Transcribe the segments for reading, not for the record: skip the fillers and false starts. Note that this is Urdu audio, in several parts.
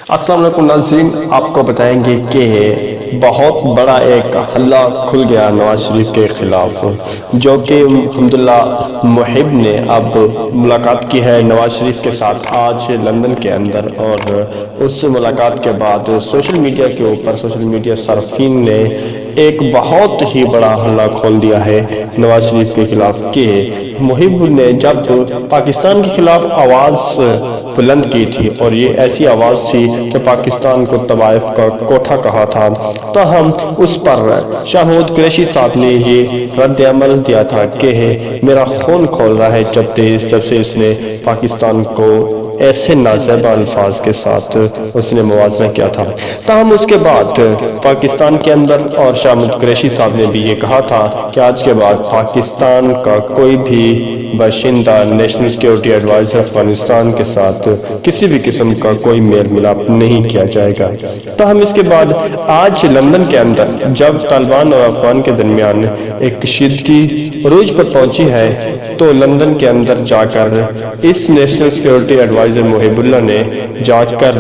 السلام علیکم ناظرین، آپ کو بتائیں گے کہ بہت بڑا ایک حلہ کھل گیا نواز شریف کے خلاف، جو کہ الحمدللہ محب نے اب ملاقات کی ہے نواز شریف کے ساتھ آج لندن کے اندر، اور اس ملاقات کے بعد سوشل میڈیا کے اوپر سوشل میڈیا صارفین نے ایک بہت ہی بڑا حلہ کھول دیا ہے نواز شریف کے خلاف کہ محب نے جب پاکستان کے خلاف آواز بلند کی تھی، اور یہ ایسی آواز تھی کہ پاکستان کو طوائف کا کوٹھا کہا تھا، تاہم اس پر شاہ محمود قریشی صاحب نے یہ رد عمل دیا تھا کہ میرا خون کھول رہا ہے جب سے اس نے پاکستان کو ایسے نازیبا الفاظ کے ساتھ اس نے موازنہ کیا تھا۔ تاہم اس کے بعد پاکستان کے اندر اور شاہ محمود قریشی صاحب نے بھی یہ کہا تھا کہ آج کے بعد پاکستان کا کوئی بھی باشندہ نیشنل سیکیورٹی ایڈوائزر افغانستان کے ساتھ کسی بھی قسم کا کوئی میل ملاپ نہیں کیا جائے گا۔ تاہم اس کے بعد آج لندن کے اندر جب طالبان اور افغان کے درمیان ایک کشیدگی عروج پر پہنچی ہے، تو لندن کے اندر جا کر اس نیشنل سیکیورٹی ایڈوائزر محب اللہ نے جا کر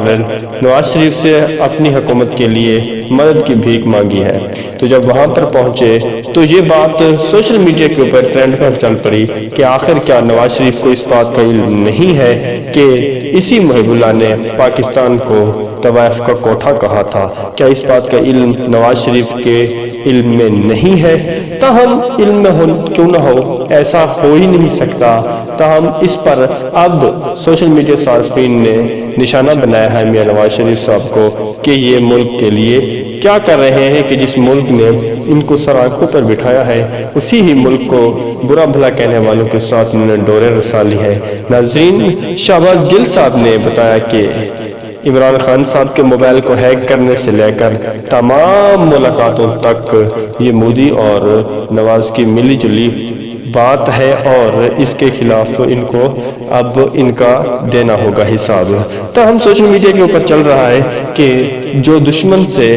نواز شریف سے اپنی حکومت کے لیے مدد کی بھیک مانگی ہے۔ تو جب وہاں پر پہنچے تو یہ بات سوشل میڈیا کے اوپر ٹرینڈ پر چل پڑی کہ آخر کیا نواز شریف کو اس بات کا علم نہیں ہے کہ اسی محب اللہ نے پاکستان کو طوائف کا کوٹھا کہا تھا؟ کیا اس بات کا علم نواز شریف کے علم میں نہیں ہے؟ تاہم علم میں کیوں نہ ہو، ایسا ہو ہی نہیں سکتا، تاہم اس پر اب سوشل میڈیا صارفین نے نشانہ بنایا ہے میاں نواز شریف صاحب کو کہ یہ ملک کے لیے کیا کر رہے ہیں، کہ جس ملک نے ان کو سر آنکھوں پر بٹھایا ہے اسی ہی ملک کو برا بھلا کہنے والوں کے ساتھ انہوں نے ڈورے رسا لی ہے۔ ناظرین، شہباز گل صاحب نے بتایا کہ عمران خان صاحب کے موبائل کو ہیک کرنے سے لے کر تمام ملاقاتوں تک یہ مودی اور نواز کی ملی جلی بات ہے، اور اس کے خلاف ان کو اب ان کا دینا ہوگا حساب۔ تو ہم سوشل میڈیا کے اوپر چل رہا ہے کہ جو دشمن سے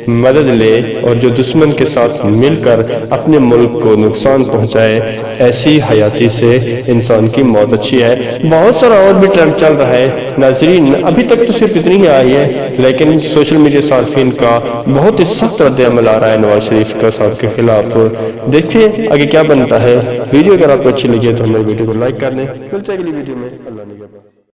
مدد لے اور جو دشمن کے ساتھ مل کر اپنے ملک کو نقصان پہنچائے، ایسی حیاتی سے انسان کی موت اچھی ہے۔ بہت سارا اور بھی ٹرینڈ چل رہا ہے ناظرین، ابھی تک تو صرف اتنی ہی آئی ہے، لیکن سوشل میڈیا صارفین کا بہت ہی سخت رد عمل آ رہا ہے نواز شریف کا صاحب کے خلاف۔ دیکھیں آگے کیا بنتا ہے۔ ویڈیو اگر آپ کو اچھی لگی ہے تو ہماری ویڈیو کو لائک کر دیں۔ ملتے ہیں اگلی ویڈیو میں۔ اللہ نگہبان۔